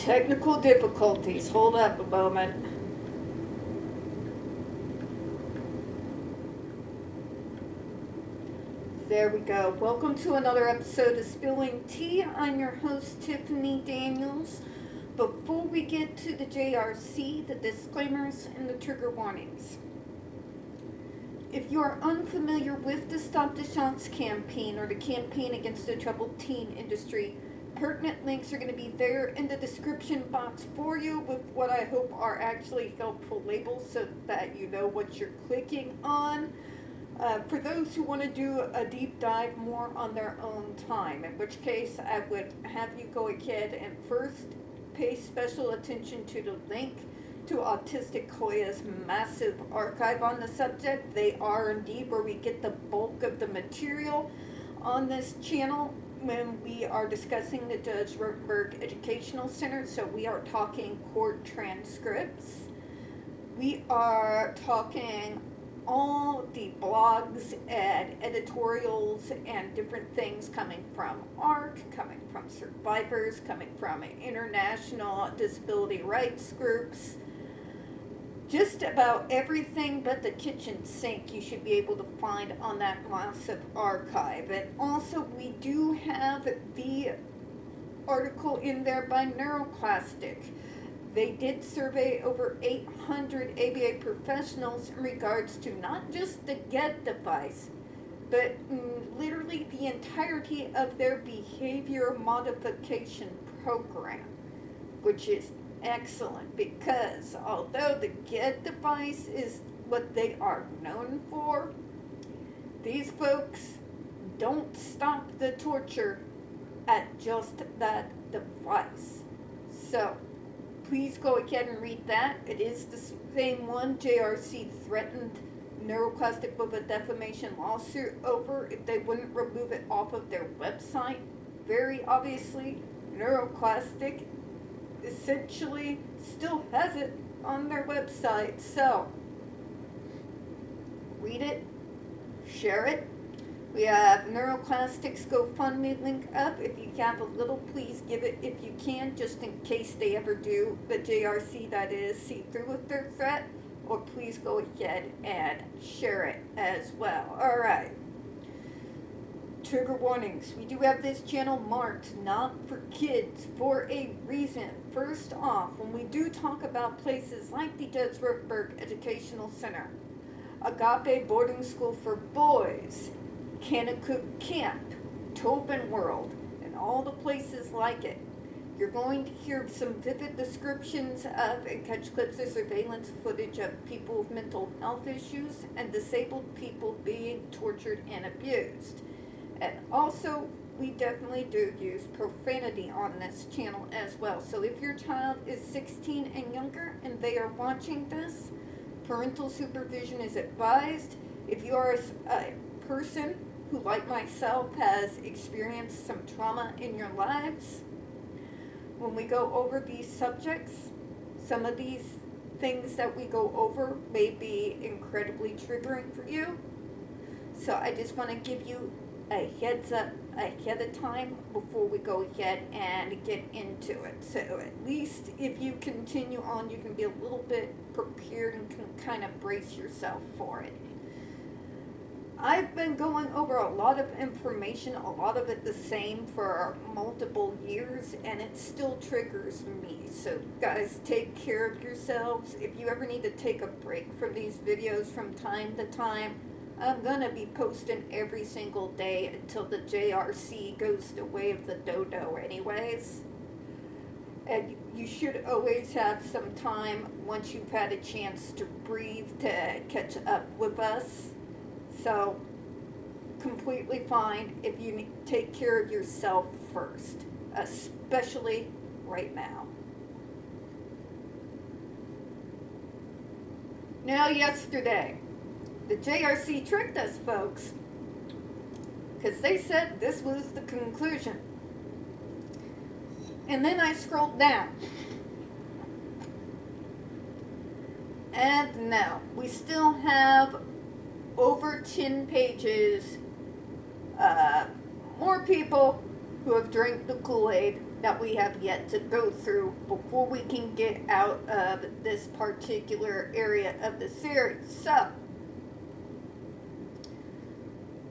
Technical difficulties. Hold up a moment. There we go. Welcome to another episode of Spilling Tea. I'm your host, Tiffany Daniels. Before we get to the JRC, the disclaimers and the trigger warnings. If you are unfamiliar with the Stop the Shots campaign or the campaign against the troubled teen industry, pertinent links are going to be there in the description box for you with what I hope are actually helpful labels so that you know what you're clicking on. For those who want to do a deep dive more on their own time, in which case I would have you go ahead and first pay special attention to the link to Autistic Koya's massive archive on the subject. They are indeed where we get the bulk of the material on this channel when we are discussing the Judge Rotenberg Educational Center. So we are talking court transcripts. We are talking all the blogs and editorials and different things coming from ARC, coming from survivors, coming from international disability rights groups. Just about everything but the kitchen sink you should be able to find on that massive archive. And also we do have the article in there by Neuroclastic. They did survey over 800 ABA professionals in regards to not just the GED device, but literally the entirety of their behavior modification program, which is excellent because although the GED device is what they are known for, these folks don't stop the torture at just that device. So please go ahead and read that. It is the same one JRC threatened Neuroclastic with a defamation lawsuit over if they wouldn't remove it off of their website. Very obviously, Neuroclastic essentially still has it on their website. So read it, share it. We have Neuroclastic's GoFundMe link up. If you have a little, please give it if you can, just in case they ever do, the JRC that is, see through with their threat, or please go ahead and share it as well. Alright. Trigger warnings. We do have this channel marked not for kids for a reason. First off, when we do talk about places like the Judge Rotenberg Educational Center, Agape Boarding School for Boys, Kanakuk Camp, Tobin World, and all the places like it, you're going to hear some vivid descriptions of and catch clips of surveillance footage of people with mental health issues and disabled people being tortured and abused. And also, we definitely do use profanity on this channel as well. So if your child is 16 and younger and they are watching this, parental supervision is advised. If you are a person who, like myself, has experienced some trauma in your lives, when we go over these subjects, some of these things that we go over may be incredibly triggering for you. So I just want to give you a heads up ahead of time before we go ahead and get into it. So at least if you continue on, you can be a little bit prepared and can kind of brace yourself for it. I've been going over a lot of information, a lot of it the same for multiple years, and it still triggers me. So guys, take care of yourselves. If you ever need to take a break from these videos from time to time, I'm going to be posting every single day until the JRC goes the way of the dodo anyways. And you should always have some time once you've had a chance to breathe to catch up with us. So, completely fine if you take care of yourself first, especially right now. Now, yesterday, the JRC tricked us, folks, because they said this was the conclusion. And then I scrolled down. And no, we still have over 10 pages, more people who have drank the Kool-Aid that we have yet to go through before we can get out of this particular area of the series. So,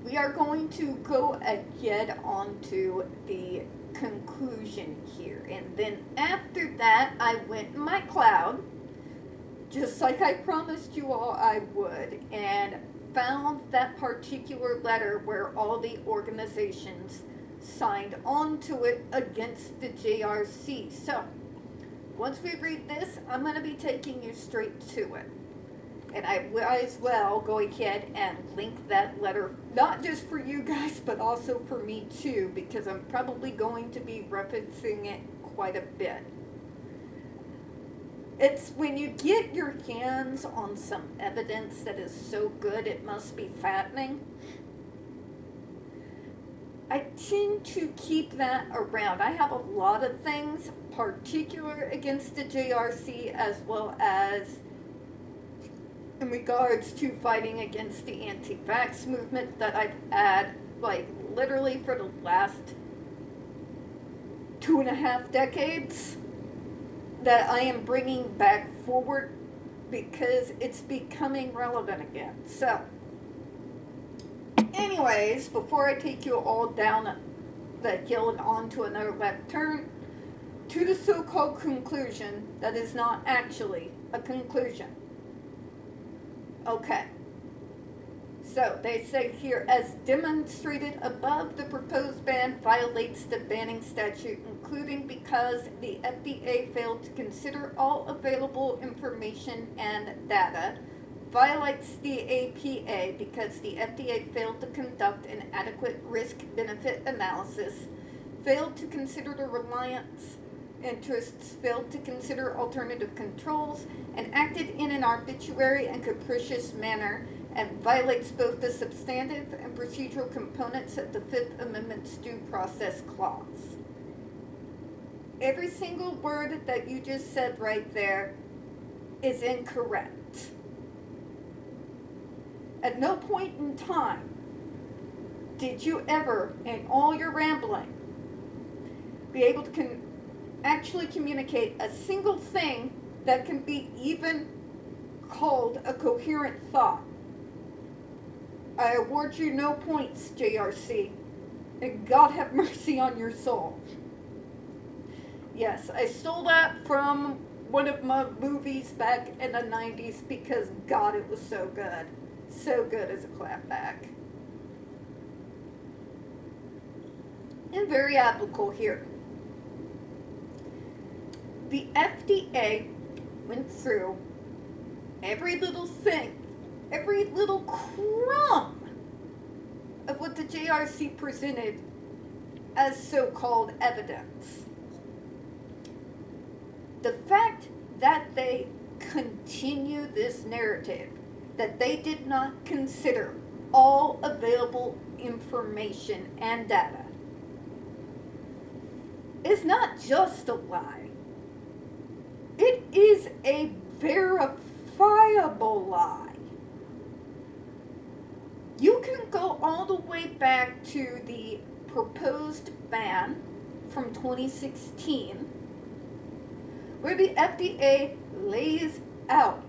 we are going to go ahead on to the conclusion here. And then after that, I went in my cloud, just like I promised you all I would, and found that particular letter where all the organizations signed on to it against the JRC. So, once we read this, I'm going to be taking you straight to it. And I might as well go ahead and link that letter, not just for you guys, but also for me too, because I'm probably going to be referencing it quite a bit. It's when you get your hands on some evidence that is so good it must be fattening. I tend to keep that around. I have a lot of things particular against the JRC as well as in regards to fighting against the anti-vax movement that I've had, like, literally for the last 2.5 decades, that I am bringing back forward because it's becoming relevant again. So, anyways, before I take you all down the hill and onto another left turn, to the so-called conclusion that is not actually a conclusion. Okay, so they say here, as demonstrated above, the proposed ban violates the banning statute, including because the FDA failed to consider all available information and data, violates the APA because the FDA failed to conduct an adequate risk-benefit analysis, failed to consider the reliance interests, failed to consider alternative controls, and acted in an arbitrary and capricious manner, and violates both the substantive and procedural components of the Fifth Amendment's due process clause. Every single word that you just said right there is incorrect. At no point in time did you ever, in all your rambling, be able to actually communicate a single thing that can be even called a coherent thought. I award you no points, JRC, and God have mercy on your soul. Yes, I stole that from one of my movies back in the 90s because, God, it was so good. So good as a clapback. And very applicable here. The FDA went through every little thing, every little crumb of what the JRC presented as so-called evidence. The fact that they continue this narrative, that they did not consider all available information and data, is not just a lie. It is a verifiable lie. You can go all the way back to the proposed ban from 2016, where the FDA lays out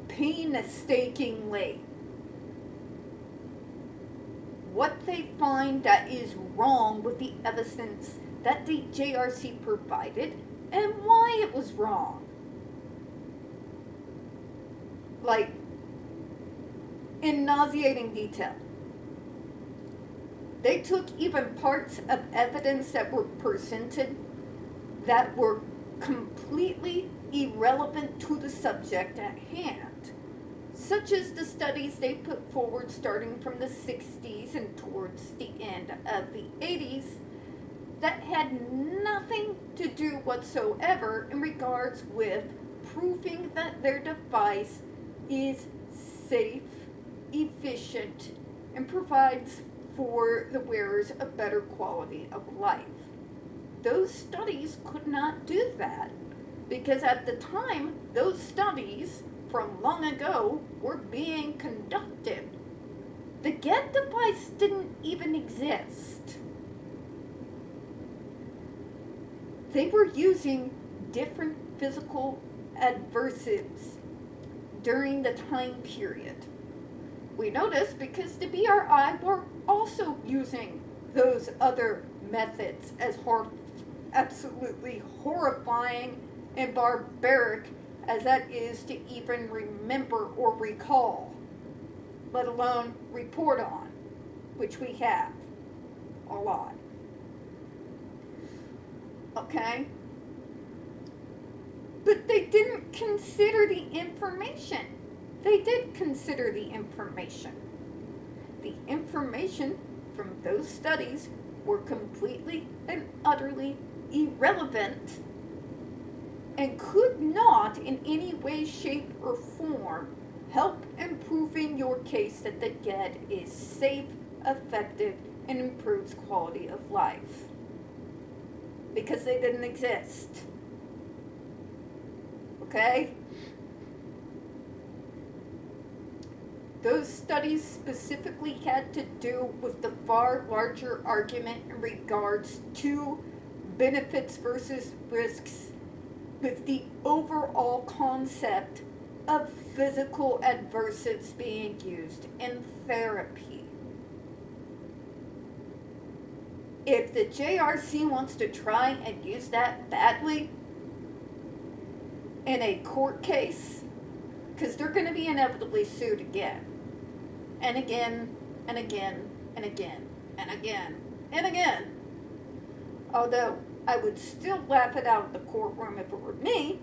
painstakingly what they find that is wrong with the evidence that the JRC provided and why it was wrong. Like, in nauseating detail. They took even parts of evidence that were presented that were completely irrelevant to the subject at hand, such as the studies they put forward starting from the 60s and towards the end of the 80s that had nothing to do whatsoever in regards with proving that their device is safe, efficient, and provides for the wearers a better quality of life. Those studies could not do that because at the time, those studies from long ago were being conducted. The GED device didn't even exist. they were using different physical adversives during the time period. We know this because the BRI were also using those other methods, as absolutely horrifying and barbaric as that is to even remember or recall, let alone report on, which we have a lot. Okay? But they didn't consider the information. They did consider the information. The information from those studies were completely and utterly irrelevant and could not in any way, shape, or form help in proving your case that the GED is safe, effective, and improves quality of life. Because they didn't exist. Okay? Those studies specifically had to do with the far larger argument in regards to benefits versus risks with the overall concept of physical adversives being used in therapy. If the JRC wants to try and use that badly in a court case, because they're going to be inevitably sued again, and again, and again, and again, and again, and again. Although I would still laugh it out in the courtroom if it were me,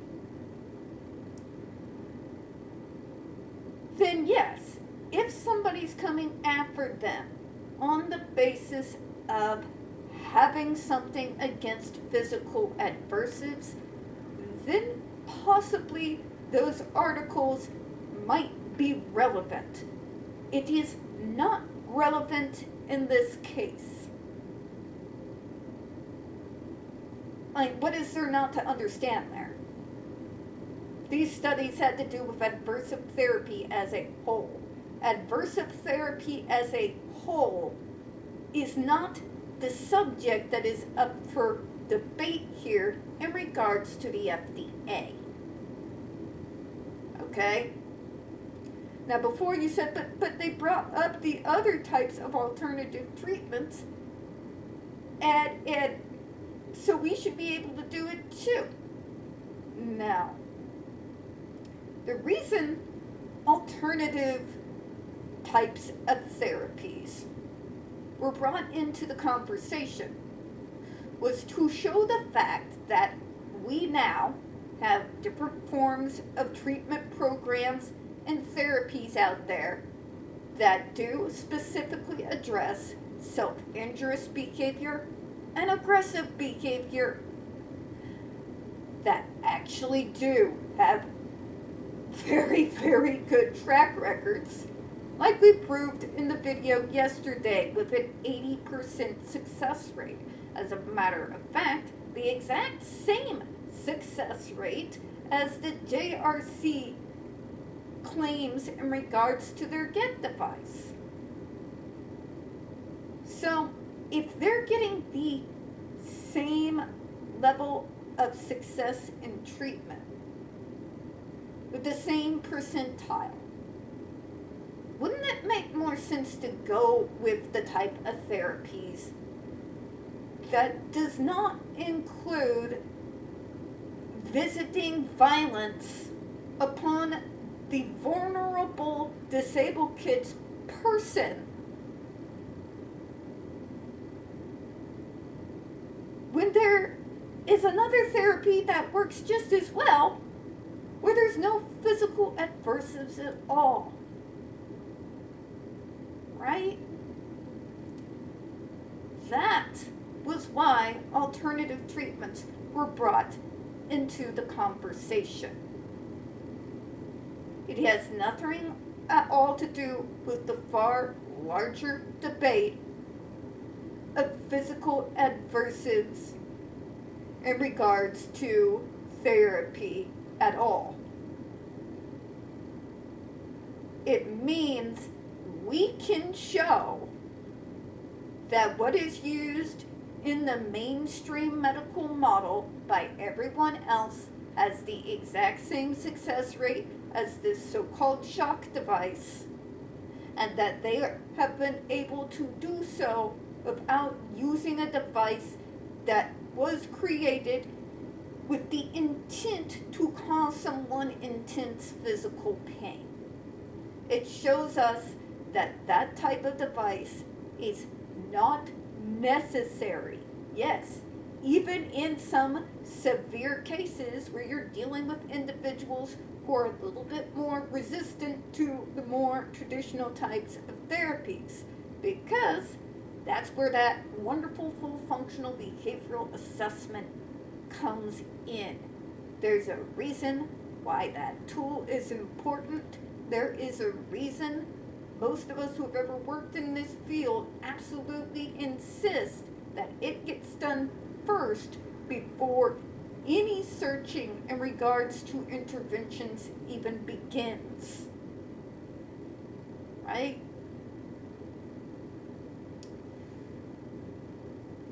then yes, if somebody's coming after them on the basis of having something against physical adversives, then possibly those articles might be relevant. It is not relevant in this case. Like, what is there not to understand there? These studies had to do with aversive therapy as a whole. Aversive therapy as a whole is not the subject that is up for debate here in regards to the FDA. Okay? Now, before you said, but they brought up the other types of alternative treatments, and so we should be able to do it too. Now, the reason alternative types of therapies were brought into the conversation was to show the fact that we now have different forms of treatment programs and therapies out there that do specifically address self-injurious behavior and aggressive behavior that actually do have very, very good track records, like we proved in the video yesterday with an 80% success rate. As a matter of fact, the exact same success rate as the JRC claims in regards to their GED device. So, if they're getting the same level of success in treatment with the same percentile, wouldn't it make more sense to go with the type of therapies that does not include visiting violence upon the vulnerable disabled kid's person, when there is another therapy that works just as well, where there's no physical adversives at all? Right? That was why alternative treatments were brought into the conversation. It has nothing at all to do with the far larger debate of physical adversives in regards to therapy at all. It means we can show that what is used in the mainstream medical model by everyone else has the exact same success rate as this so-called shock device, and that they have been able to do so without using a device that was created with the intent to cause someone intense physical pain. It shows us that that type of device is not necessary. Yes, even in some severe cases where you're dealing with individuals who are a little bit more resistant to the more traditional types of therapies, because that's where that wonderful full functional behavioral assessment comes in. There's a reason why that tool is important. There is a reason most of us who have ever worked in this field absolutely insist that it gets done first before any searching in regards to interventions even begins. Right?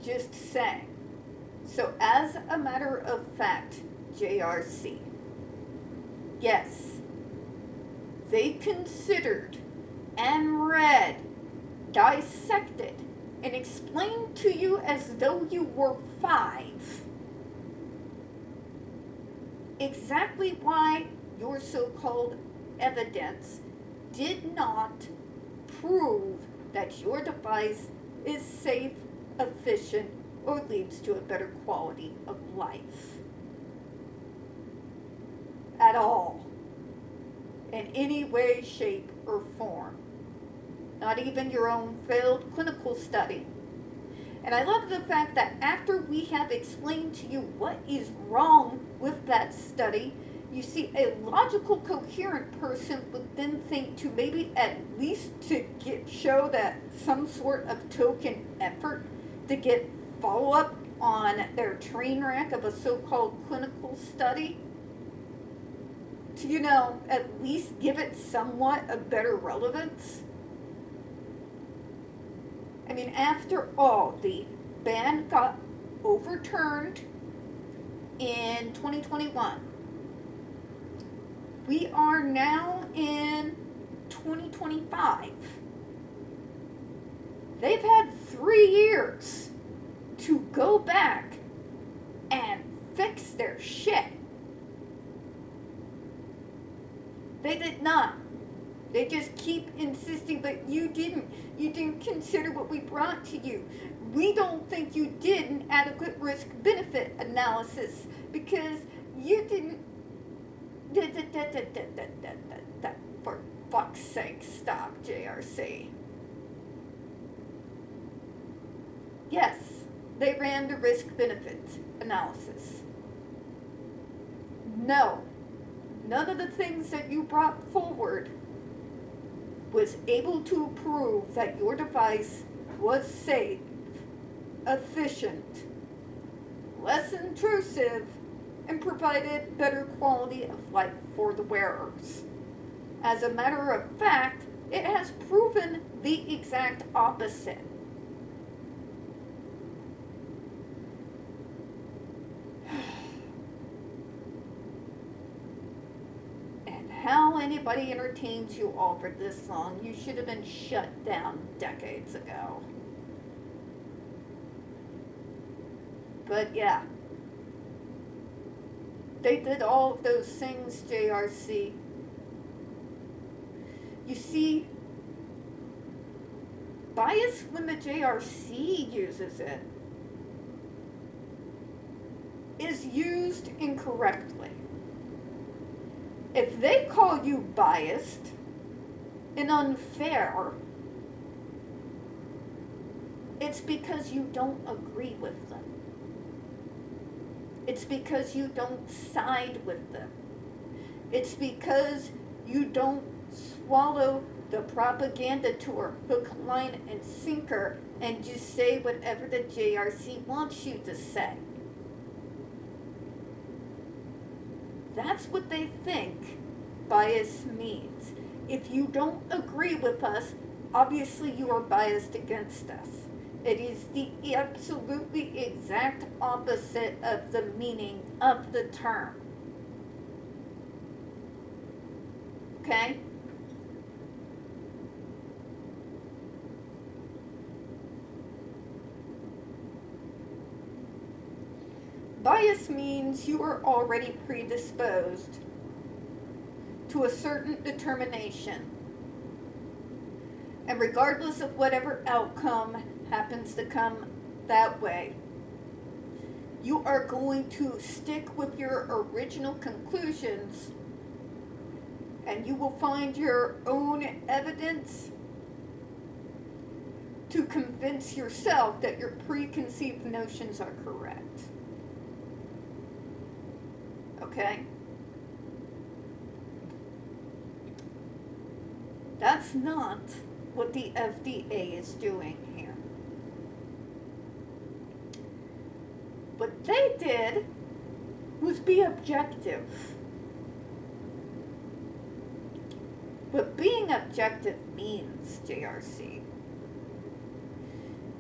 Just saying. So as a matter of fact, JRC, yes, they considered and read, dissected, and explained to you as though you were 5 exactly why your so-called evidence did not prove that your device is safe, efficient, or leads to a better quality of life. At all. In any way, shape, or form. Not even your own failed clinical study. And I love the fact that after we have explained to you what is wrong with that study, you see a logical, coherent person would then think to maybe at least to show that some sort of token effort to get follow-up on their train wreck of a so-called clinical study, to, at least give it somewhat a better relevance. I mean, after all, the ban got overturned in 2021. We are now in 2025. They've had 3 years to go back and fix their shit. They did not. They just keep insisting, but you didn't consider what we brought to you. We don't think you did an adequate risk-benefit analysis because you didn't. For fuck's sake, stop, JRC. Yes, they ran the risk-benefit analysis. No, none of the things that you brought forward was able to prove that your device was safe, efficient, less intrusive, and provided better quality of life for the wearers. As a matter of fact, it has proven the exact opposite. How anybody entertains you all for this long? You should have been shut down decades ago. But yeah, they did all of those things, JRC. You see, bias when the JRC uses it is used incorrectly. If they call you biased and unfair, it's because you don't agree with them. It's because you don't side with them. It's because you don't swallow the propaganda tour, hook, line, and sinker, and just say whatever the JRC wants you to say. That's what they think bias means. If you don't agree with us, obviously you are biased against us. It is the absolutely exact opposite of the meaning of the term. Okay? Bias means you are already predisposed to a certain determination. And regardless of whatever outcome happens to come that way, you are going to stick with your original conclusions, and you will find your own evidence to convince yourself that your preconceived notions are correct. Okay? That's not what the FDA is doing here. What they did was be objective. What being objective means, JRC,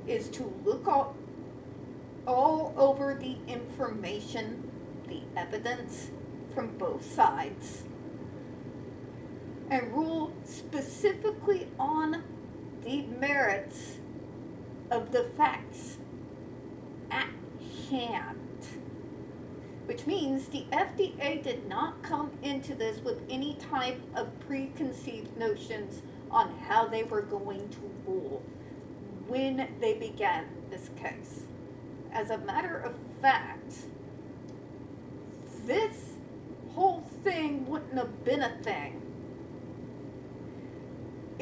is to look all over the information, the evidence from both sides, and rule specifically on the merits of the facts at hand. Which means the FDA did not come into this with any type of preconceived notions on how they were going to rule when they began this case. As a matter of fact, this whole thing wouldn't have been a thing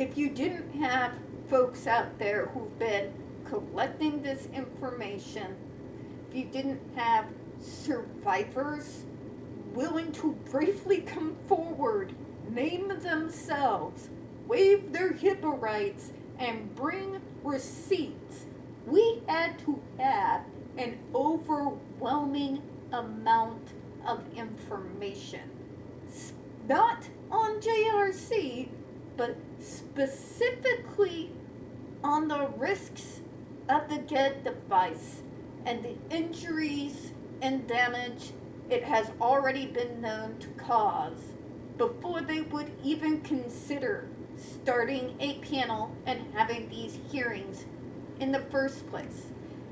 if you didn't have folks out there who've been collecting this information, if you didn't have survivors willing to bravely come forward, name themselves, waive their HIPAA rights, and bring receipts. We had to have an overwhelming amount of information. Not on JRC, but specifically on the risks of the GED device and the injuries and damage it has already been known to cause before they would even consider starting a panel and having these hearings in the first place.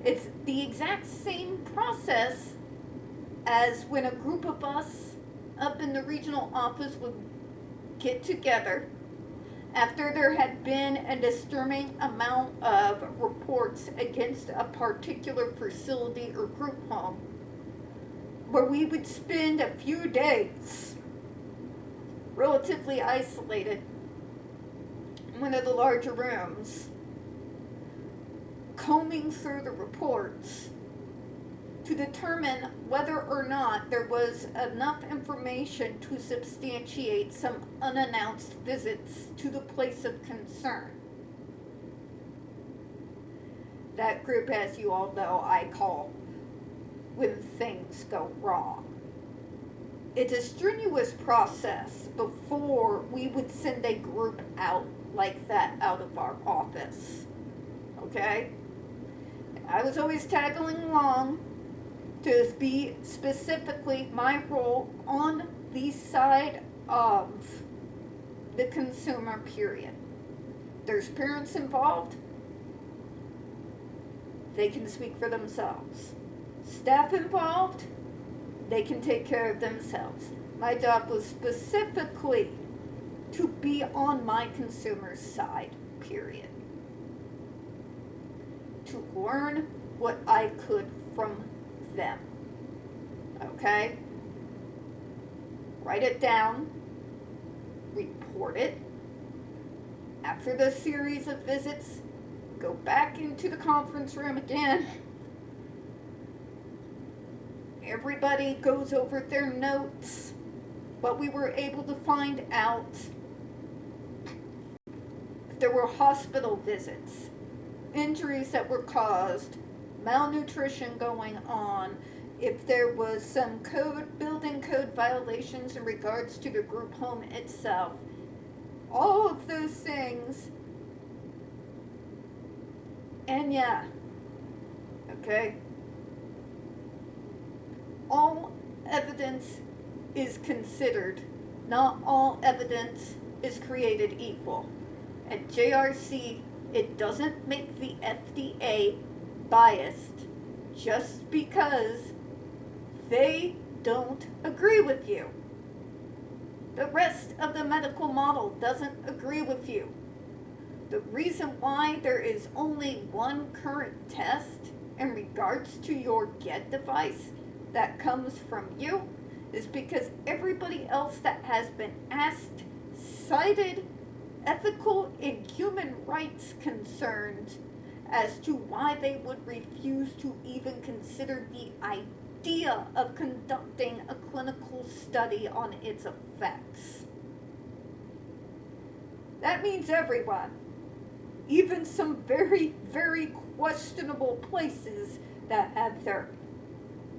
It's the exact same process as when a group of us up in the regional office would get together after there had been a disturbing amount of reports against a particular facility or group home, where we would spend a few days relatively isolated in one of the larger rooms, combing through the reports to determine whether or not there was enough information to substantiate some unannounced visits to the place of concern. That group, as you all know, I call when things go wrong. It's a strenuous process before we would send a group out like that out of our office. Okay? I was always tagging along to be specifically my role on the side of the consumer, period. There's parents involved, they can speak for themselves. Staff involved, they can take care of themselves. My job was specifically to be on my consumer's side, period. To learn what I could from them. Okay? Write it down, report it. After the series of visits, go back into the conference room again. Everybody goes over their notes, what we were able to find out. If there were hospital visits, injuries that were caused, malnutrition going on, if there was some building code violations in regards to the group home itself, all of those things. And yeah, Okay? All evidence is considered. Not all evidence is created equal. At JRC, it doesn't make the FDA biased just because they don't agree with you. The rest of the medical model doesn't agree with you. The reason why there is only one current test in regards to your GED device that comes from you is because everybody else that has been asked cited ethical and human rights concerns as to why they would refuse to even consider the idea of conducting a clinical study on its effects. That means everyone, even some very, very questionable places that have their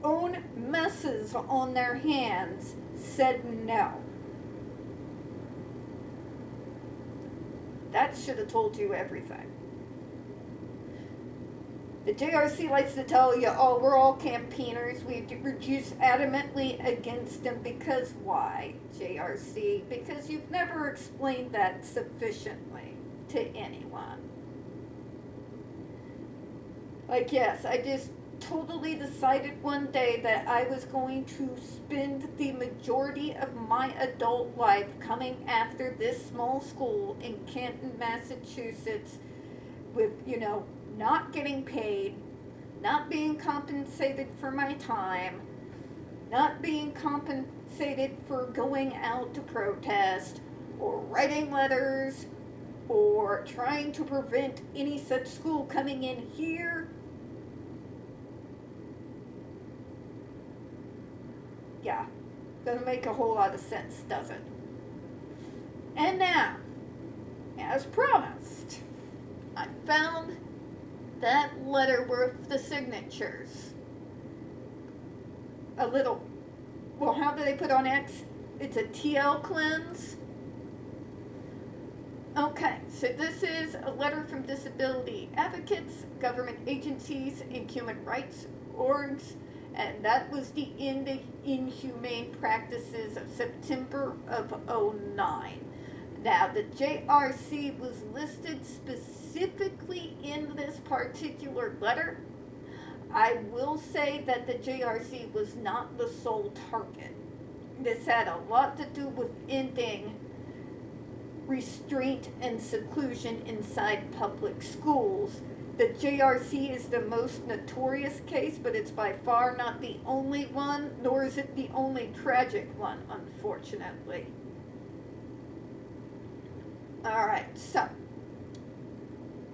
own messes on their hands, said no. That should have told you everything. The JRC likes to tell you, oh, we're all campaigners. We reduce adamantly against them because why, JRC? Because you've never explained that sufficiently to anyone. Like, yes, I just totally decided one day that I was going to spend the majority of my adult life coming after this small school in Canton, Massachusetts with, not getting paid, not being compensated for my time, not being compensated for going out to protest or writing letters or trying to prevent any such school coming in here. Yeah, doesn't make a whole lot of sense, does it? And now, as promised, I found that letter worth the signatures. A little, well, how do they put on X? It's a TL cleanse. Okay, so this is a letter from disability advocates, government agencies, and human rights orgs, and that was the end of inhumane practices of September of '09. Now, the JRC was listed specifically in this particular letter. I will say that the JRC was not the sole target. This had a lot to do with ending restraint and seclusion inside public schools. The JRC is the most notorious case, but it's by far not the only one, nor is it the only tragic one, unfortunately. Alright, so,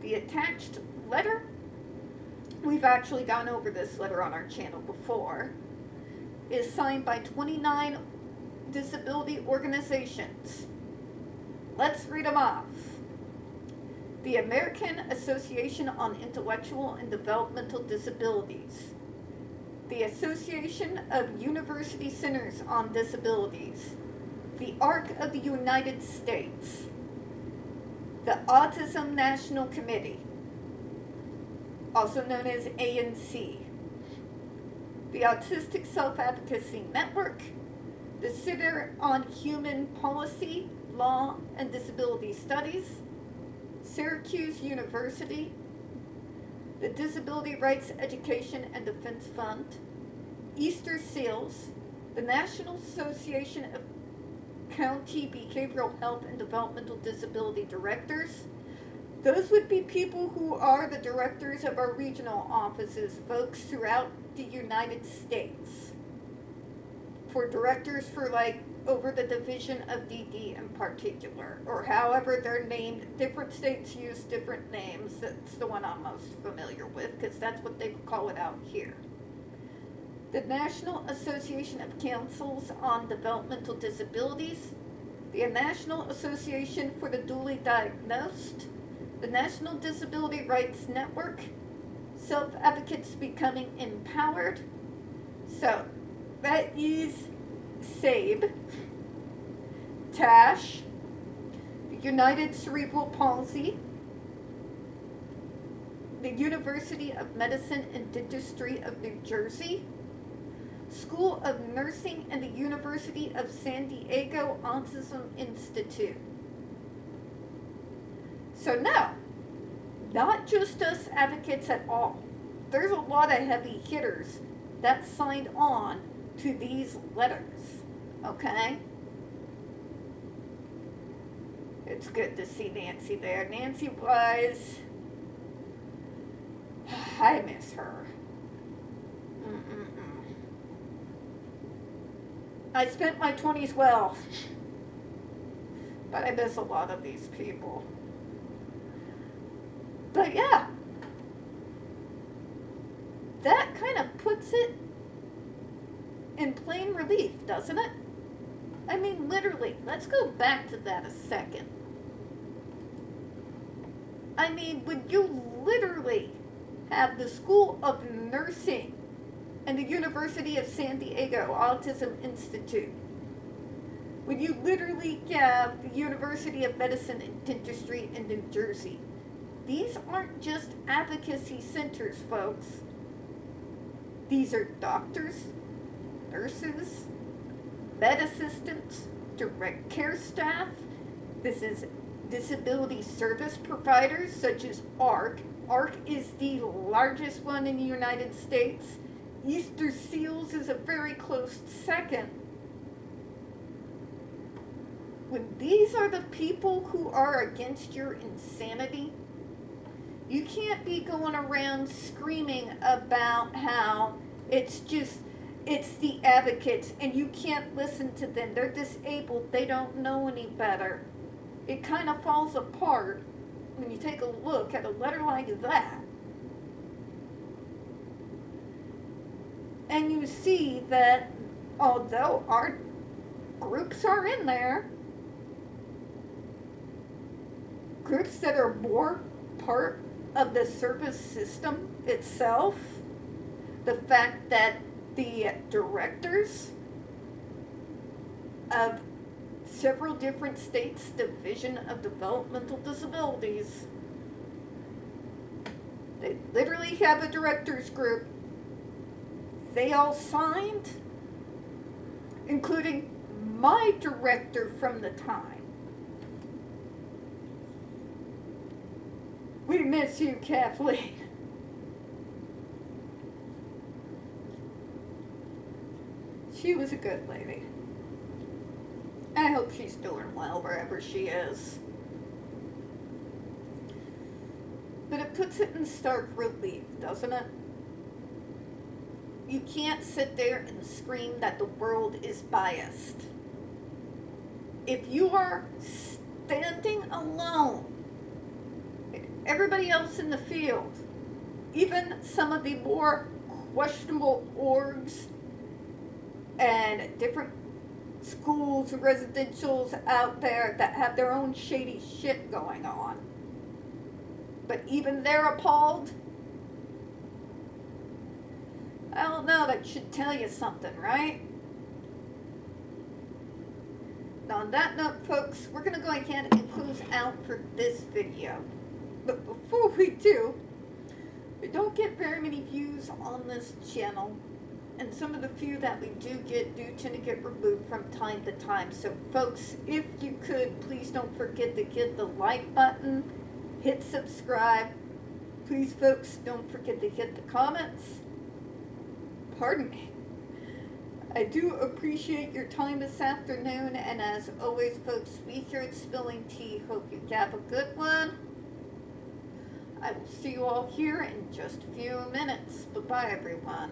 the attached letter, we've actually gone over this letter on our channel before, is signed by 29 disability organizations. Let's read them off. The American Association on Intellectual and Developmental Disabilities, the Association of University Centers on Disabilities, the ARC of the United States, the Autism National Committee, also known as ANC, the Autistic Self-Advocacy Network, the Center on Human Policy, Law, and Disability Studies, Syracuse University, the Disability Rights Education and Defense Fund, Easter Seals, the National Association of County Behavioral Health and Developmental Disability Directors. Those would be people who are the directors of our regional offices, folks throughout the United States. For directors for over the division of DD in particular, or however they're named. Different states use different names. That's the one I'm most familiar with, because that's what they call it out here. The National Association of Councils on Developmental Disabilities, the National Association for the Dually Diagnosed, the National Disability Rights Network, Self-Advocates Becoming Empowered. So, that is SABE, TASH, the United Cerebral Palsy, the University of Medicine and Dentistry of New Jersey, School of Nursing, and the University of San Diego Autism Institute. So no, not just us advocates at all. There's a lot of heavy hitters that signed on to these letters, okay? It's good to see Nancy there. Nancy was, I miss her. I spent my 20s well, but I miss a lot of these people. But yeah, that kind of puts it in plain relief, doesn't it? I mean, literally, let's go back to that a second. I mean, when you literally have the School of Nursing and the University of San Diego Autism Institute, when you literally have the University of Medicine and Dentistry in New Jersey, these aren't just advocacy centers, folks. These are doctors, nurses, med assistants, direct care staff. This is disability service providers such as ARC. ARC is the largest one in the United States. Easter Seals is a very close second. When these are the people who are against your insanity, you can't be going around screaming about how it's the advocates and you can't listen to them. They're disabled. They don't know any better. It kind of falls apart when you take a look at a letter like that. And you see that although our groups are in there, groups that are more part of the service system itself, the fact that the directors of several different states' Division of Developmental Disabilities, they literally have a directors group. They all signed, including my director from the time. We miss you, Kathleen. She was a good lady. I hope she's doing well wherever she is. But it puts it in stark relief, doesn't it? You can't sit there and scream that the world is biased. If you are standing alone, everybody else in the field, even some of the more questionable orgs and different schools, residentials out there that have their own shady shit going on, but even they're appalled, I don't know, that should tell you something, right? Now, on that note, folks, we're going to go ahead and close out for this video. But before we do, we don't get very many views on this channel, and some of the few that we do tend to get removed from time to time. So, folks, if you could, please don't forget to hit the like button, hit subscribe. Please, folks, don't forget to hit the comments. Pardon me. I do appreciate your time this afternoon, and as always, folks, we here at Spilling Tea hope you have a good one. I will see you all here in just a few minutes. Bye-bye, everyone.